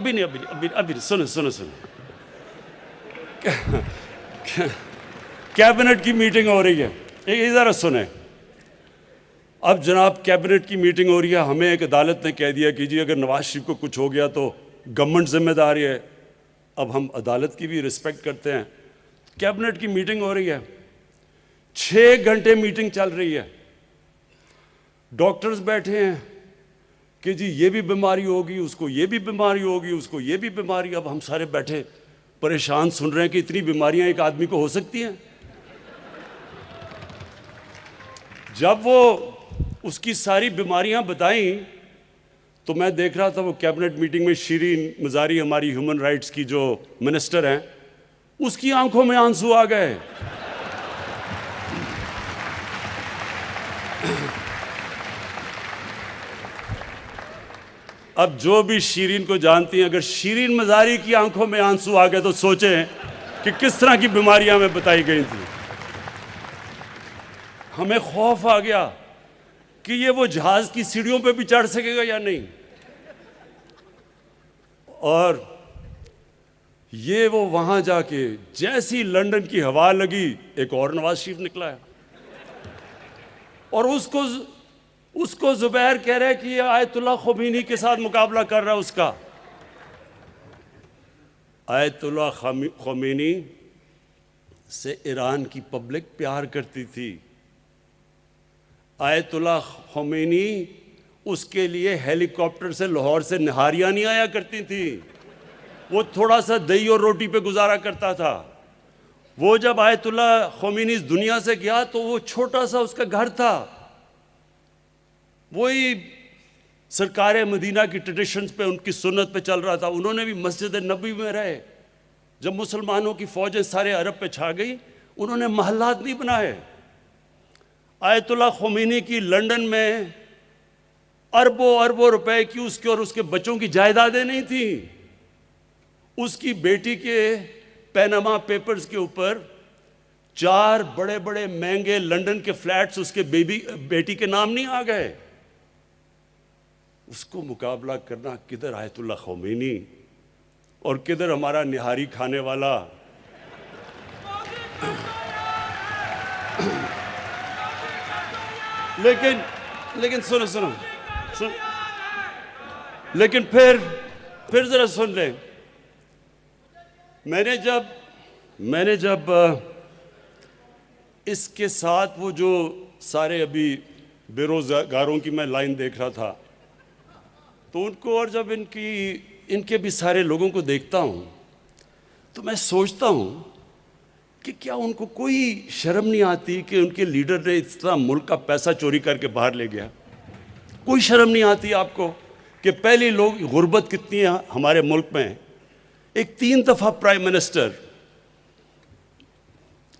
ابھی سنو کیبنٹ کی میٹنگ ہو رہی ہے، ذرا سنیں۔ اب جناب کیبنٹ کی میٹنگ ہو رہی ہے، ہمیں ایک عدالت نے کہہ دیا کہ جی اگر نواز شریف کو کچھ ہو گیا تو گورنمنٹ ذمہ دار ہے۔ اب ہم عدالت کی بھی رسپیکٹ کرتے ہیں۔ کیبنٹ کی میٹنگ ہو رہی ہے، 6 گھنٹے میٹنگ چل رہی ہے، ڈاکٹرز بیٹھے ہیں کہ جی یہ بھی بیماری ہوگی، اس کو یہ بھی بیماری ہوگی، اس کو یہ بھی بیماری۔ اب ہم سارے بیٹھے پریشان سن رہے ہیں کہ اتنی بیماریاں ایک آدمی کو ہو سکتی ہیں۔ جب وہ اس کی ساری بیماریاں بتائیں تو میں دیکھ رہا تھا وہ کیبنٹ میٹنگ میں شیرین مزاری ہماری ہیومن رائٹس کی جو منسٹر ہیں، اس کی آنکھوں میں آنسو آ گئے۔ اب جو بھی شیرین کو جانتی ہیں، اگر شیرین مزاری کی آنکھوں میں آنسو آ گئے تو سوچیں کہ کس طرح کی بیماریاں ہمیں بتائی گئی تھیں۔ ہمیں خوف آ گیا کہ یہ وہ جہاز کی سیڑھیوں پہ بھی چڑھ سکے گا یا نہیں، اور یہ وہ وہاں جا کے جیسی لنڈن کی ہوا لگی، ایک اور نواز شریف نکلا ہے، اور اس کو زبیر کہہ رہے کہ یہ آیت اللہ خمینی کے ساتھ مقابلہ کر رہا ہے اس کا۔ آیت اللہ خمینی سے ایران کی پبلک پیار کرتی تھی۔ آیت اللہ خمینی اس کے لیے ہیلی کاپٹر سے لاہور سے نہاریاں نہیں آیا کرتی تھی، وہ تھوڑا سا دہی اور روٹی پہ گزارا کرتا تھا۔ وہ جب آیت اللہ خمینی اس دنیا سے گیا تو وہ چھوٹا سا اس کا گھر تھا، وہی سرکار مدینہ کی ٹریڈیشنز پہ، ان کی سنت پہ چل رہا تھا۔ انہوں نے بھی مسجد نبوی میں رہے۔ جب مسلمانوں کی فوجیں سارے عرب پہ چھا گئی، انہوں نے محلات نہیں بنائے۔ آیت اللہ خمینی کی لنڈن میں اربوں روپے کی اس کے اور اس کے بچوں کی جائیدادیں نہیں تھیں۔ اس کی بیٹی کے پیناما پیپرز کے اوپر 4 بڑے بڑے مہنگے لنڈن کے فلیٹس اس کے بیٹی کے نام نہیں آ گئے۔ اس کو مقابلہ کرنا کدھر آیت اللہ خمینی اور کدھر ہمارا نہاری کھانے والا۔ لیکن سنو لیکن پھر ذرا سن لیں۔ میں نے جب اس کے ساتھ وہ جو سارے ابھی بے روزگاروں کی میں لائن دیکھ رہا تھا تو ان کو، اور جب ان کے بھی سارے لوگوں کو دیکھتا ہوں تو میں سوچتا ہوں کہ کیا ان کو کوئی شرم نہیں آتی کہ ان کے لیڈر نے اس طرح ملک کا پیسہ چوری کر کے باہر لے گیا؟ کوئی شرم نہیں آتی آپ کو کہ پہلی لوگ غربت کتنی ہے ہمارے ملک میں؟ ایک 3 دفعہ پرائم منسٹر،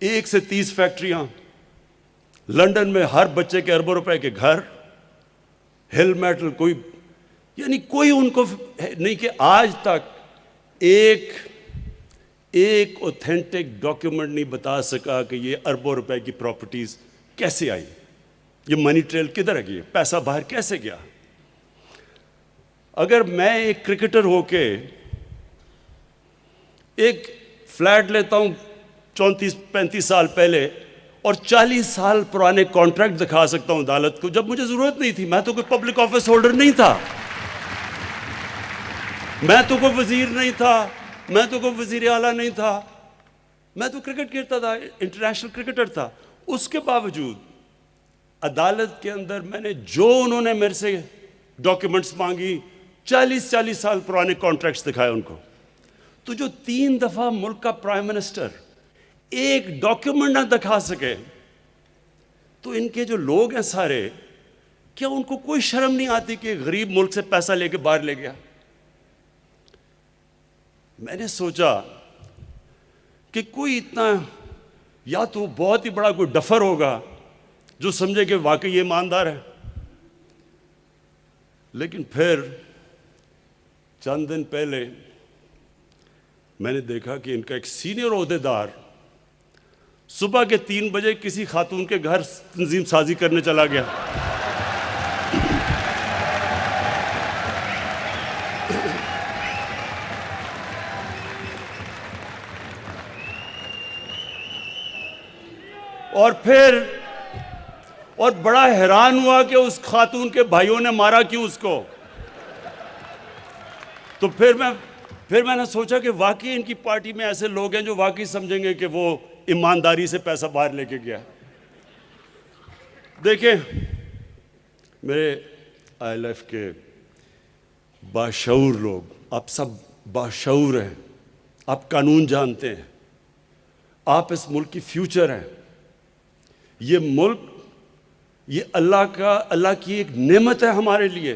1 سے 30 فیکٹریاں، لنڈن میں ہر بچے کے اربوں روپے کے گھر، ہل میٹل، کوئی ان کو نہیں کہ آج تک ایک اوتھینٹک ڈاکیومنٹ نہیں بتا سکا کہ یہ اربوں روپے کی پراپرٹیز کیسے آئی، یہ منی ٹریل کدھر گئی، پیسہ باہر کیسے گیا۔ اگر میں ایک کرکٹر ہو کے ایک فلیٹ لیتا ہوں 34-35 سال پہلے اور 40 سال پرانے کانٹریکٹ دکھا سکتا ہوں عدالت کو، جب مجھے ضرورت نہیں تھی، میں تو کوئی پبلک آفس ہولڈر نہیں تھا، میں تو کوئی وزیر نہیں تھا، میں تو کوئی وزیر اعلیٰ نہیں تھا، میں تو کرکٹ کھیلتا تھا، انٹرنیشنل کرکٹر تھا۔ اس کے باوجود عدالت کے اندر میں نے جو انہوں نے میرے سے ڈاکیومنٹس مانگی، 40 سال پرانے کانٹریکٹس دکھائے ان کو۔ تو جو 3 دفعہ ملک کا پرائم منسٹر ایک ڈاکیومنٹ نہ دکھا سکے، تو ان کے جو لوگ ہیں سارے، کیا ان کو کوئی شرم نہیں آتی کہ غریب ملک سے پیسہ لے کے باہر لے گیا؟ میں نے سوچا کہ کوئی اتنا، یا تو بہت ہی بڑا کوئی ڈفر ہوگا جو سمجھے کہ واقعی یہ ایماندار ہے۔ لیکن پھر چند دن پہلے میں نے دیکھا کہ ان کا ایک سینئر عہدیدار صبح کے 3 بجے کسی خاتون کے گھر تنظیم سازی کرنے چلا گیا۔ اور پھر اور بڑا حیران ہوا کہ اس خاتون کے بھائیوں نے مارا کیوں اس کو. تو پھر میں نے سوچا کہ واقعی ان کی پارٹی میں ایسے لوگ ہیں جو واقعی سمجھیں گے کہ وہ ایمانداری سے پیسہ باہر لے کے گیا. دیکھیں میرے ILF کے باشعور لوگ، آپ سب باشعور ہیں، آپ قانون جانتے ہیں، آپ اس ملک کی فیوچر ہیں. یہ ملک، یہ اللہ کی ایک نعمت ہے ہمارے لیے.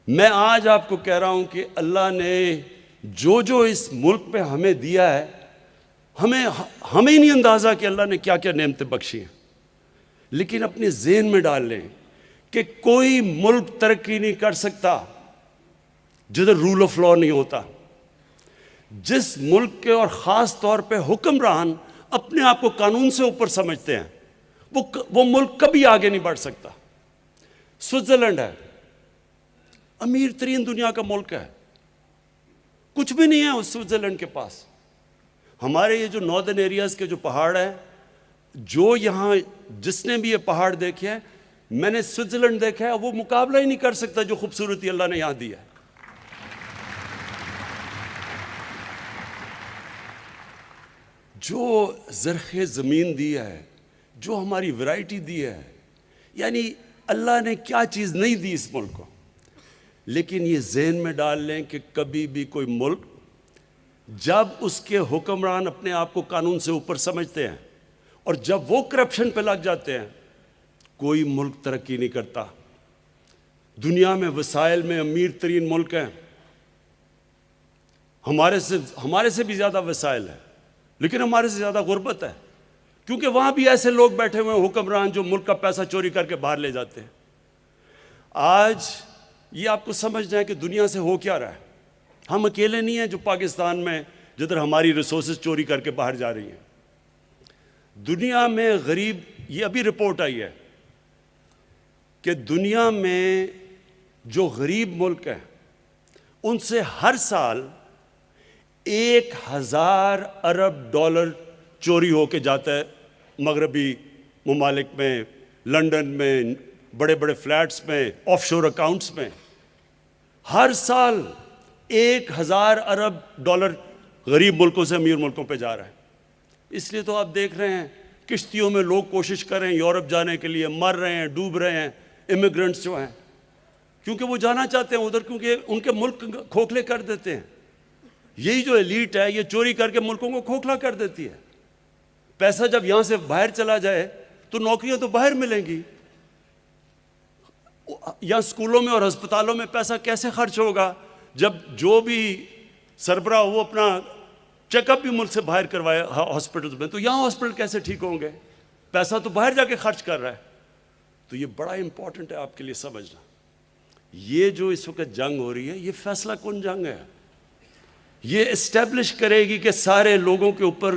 میں آج آپ کو کہہ رہا ہوں کہ اللہ نے جو اس ملک پہ ہمیں دیا ہے، ہمیں نہیں اندازہ کہ اللہ نے کیا کیا نعمتیں بخشی ہیں. لیکن اپنے ذہن میں ڈال لیں کہ کوئی ملک ترقی نہیں کر سکتا جدھر رول آف لا نہیں ہوتا. جس ملک کے اور خاص طور پہ حکمران اپنے آپ کو قانون سے اوپر سمجھتے ہیں، وہ ملک کبھی آگے نہیں بڑھ سکتا. سوئٹزرلینڈ ہے، امیر ترین دنیا کا ملک ہے، کچھ بھی نہیں ہے اس سوئٹزرلینڈ کے پاس. ہمارے یہ جو ناردرن ایریاز کے جو پہاڑ ہیں، جو یہاں جس نے بھی یہ پہاڑ دیکھے ہیں، میں نے سوئٹزرلینڈ دیکھا ہے، وہ مقابلہ ہی نہیں کر سکتا جو خوبصورتی اللہ نے یہاں دی ہے. جو زرخ زمین دی ہے، جو ہماری ورائٹی دی ہے، یعنی اللہ نے کیا چیز نہیں دی اس ملک کو. لیکن یہ ذہن میں ڈال لیں کہ کبھی بھی کوئی ملک جب اس کے حکمران اپنے آپ کو قانون سے اوپر سمجھتے ہیں اور جب وہ کرپشن پہ لگ جاتے ہیں، کوئی ملک ترقی نہیں کرتا. دنیا میں وسائل میں امیر ترین ملک ہیں، ہمارے سے بھی زیادہ وسائل ہیں، لیکن ہمارے سے زیادہ غربت ہے، کیونکہ وہاں بھی ایسے لوگ بیٹھے ہوئے ہیں حکمران جو ملک کا پیسہ چوری کر کے باہر لے جاتے ہیں. آج یہ آپ کو سمجھنا ہے کہ دنیا سے ہو کیا رہا ہے. ہم اکیلے نہیں ہیں جو پاکستان میں جدھر ہماری ریسورسز چوری کر کے باہر جا رہی ہیں. دنیا میں غریب، یہ ابھی رپورٹ آئی ہے کہ دنیا میں جو غریب ملک ہیں ان سے ہر سال 1000 ارب ڈالر چوری ہو کے جاتا ہے مغربی ممالک میں، لنڈن میں، بڑے بڑے فلیٹس میں، آف شور اکاؤنٹس میں. ہر سال 1000 ارب ڈالر غریب ملکوں سے امیر ملکوں پہ جا رہا ہے. اس لیے تو آپ دیکھ رہے ہیں کشتیوں میں لوگ کوشش کر رہے ہیں یورپ جانے کے لیے، مر رہے ہیں، ڈوب رہے ہیں امیگرنٹس جو ہیں، کیونکہ وہ جانا چاہتے ہیں ادھر، کیونکہ ان کے ملک کھوکھلے کر دیتے ہیں. یہی جو ایلیٹ ہے یہ چوری کر کے ملکوں کو کھوکھلا کر دیتی ہے. پیسہ جب یہاں سے باہر چلا جائے تو نوکریاں تو باہر ملیں گی، یا اسکولوں میں اور ہسپتالوں میں پیسہ کیسے خرچ ہوگا جب جو بھی سربراہ وہ اپنا چیک اپ بھی ملک سے باہر کروائے ہاسپٹلز میں، تو یہاں ہاسپٹل کیسے ٹھیک ہوں گے؟ پیسہ تو باہر جا کے خرچ کر رہا ہے. تو یہ بڑا امپورٹنٹ ہے آپ کے لیے سمجھنا. یہ جو اس وقت جنگ ہو رہی ہے یہ فیصلہ کن جنگ ہے. یہ اسٹیبلش کرے گی کہ سارے لوگوں کے اوپر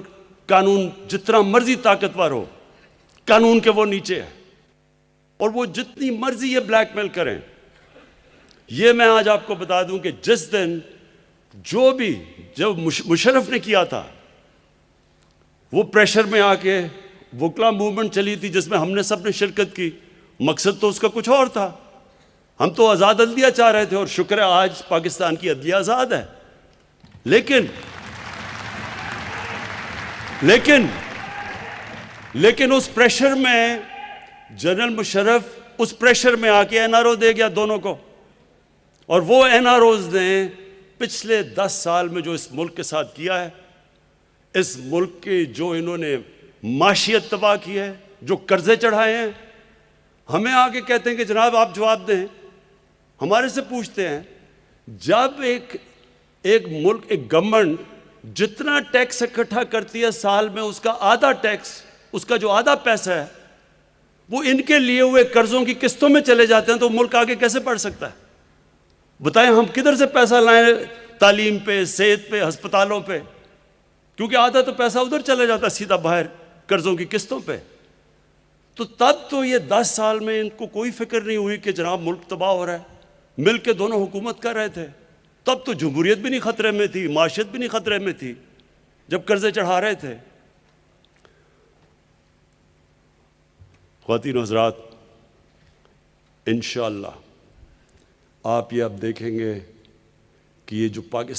قانون جتنا مرضی طاقتور ہو، قانون کے وہ نیچے ہے، اور وہ جتنی مرضی یہ بلیک میل کریں. یہ میں آج آپ کو بتا دوں کہ جس دن جو مشرف نے کیا تھا، وہ پریشر میں آ کے وکلا موومنٹ چلی تھی جس میں ہم نے سب نے شرکت کی، مقصد تو اس کا کچھ اور تھا. ہم تو آزاد عدلیہ چاہ رہے تھے، اور شکر ہے آج پاکستان کی عدلیہ آزاد ہے. لیکن اس پریشر میں جنرل مشرف اس پریشر میں آ کے NRO دے گیا دونوں کو، اور وہ NROز نے پچھلے 10 سال میں جو اس ملک کے ساتھ کیا ہے، اس ملک کی جو انہوں نے معیشت تباہ کی ہے، جو قرضے چڑھائے ہیں، ہمیں آگے کہتے ہیں کہ جناب آپ جواب دیں. ہمارے سے پوچھتے ہیں جب ایک ملک، ایک گورنمنٹ جتنا ٹیکس اکٹھا کرتی ہے سال میں، اس کا آدھا ٹیکس، اس کا جو آدھا پیسہ ہے وہ ان کے لیے ہوئے قرضوں کی قسطوں میں چلے جاتے ہیں، تو ملک آگے کیسے بڑھ سکتا ہے؟ بتائیں ہم کدھر سے پیسہ لائیں تعلیم پہ، صحت پہ، ہسپتالوں پہ؟ کیونکہ آدھا تو پیسہ ادھر چلا جاتا سیدھا باہر قرضوں کی قسطوں پہ. تو تب تو یہ 10 سال میں ان کو کوئی فکر نہیں ہوئی کہ جناب ملک تباہ ہو رہا ہے. مل کے دونوں حکومت کر رہے تھے. تب تو جمہوریت بھی نہیں خطرے میں تھی، معیشت بھی نہیں خطرے میں تھی، جب قرضے چڑھا رہے تھے. خواتین و حضرات، انشاءاللہ آپ یہ اب دیکھیں گے کہ یہ جو پاکستان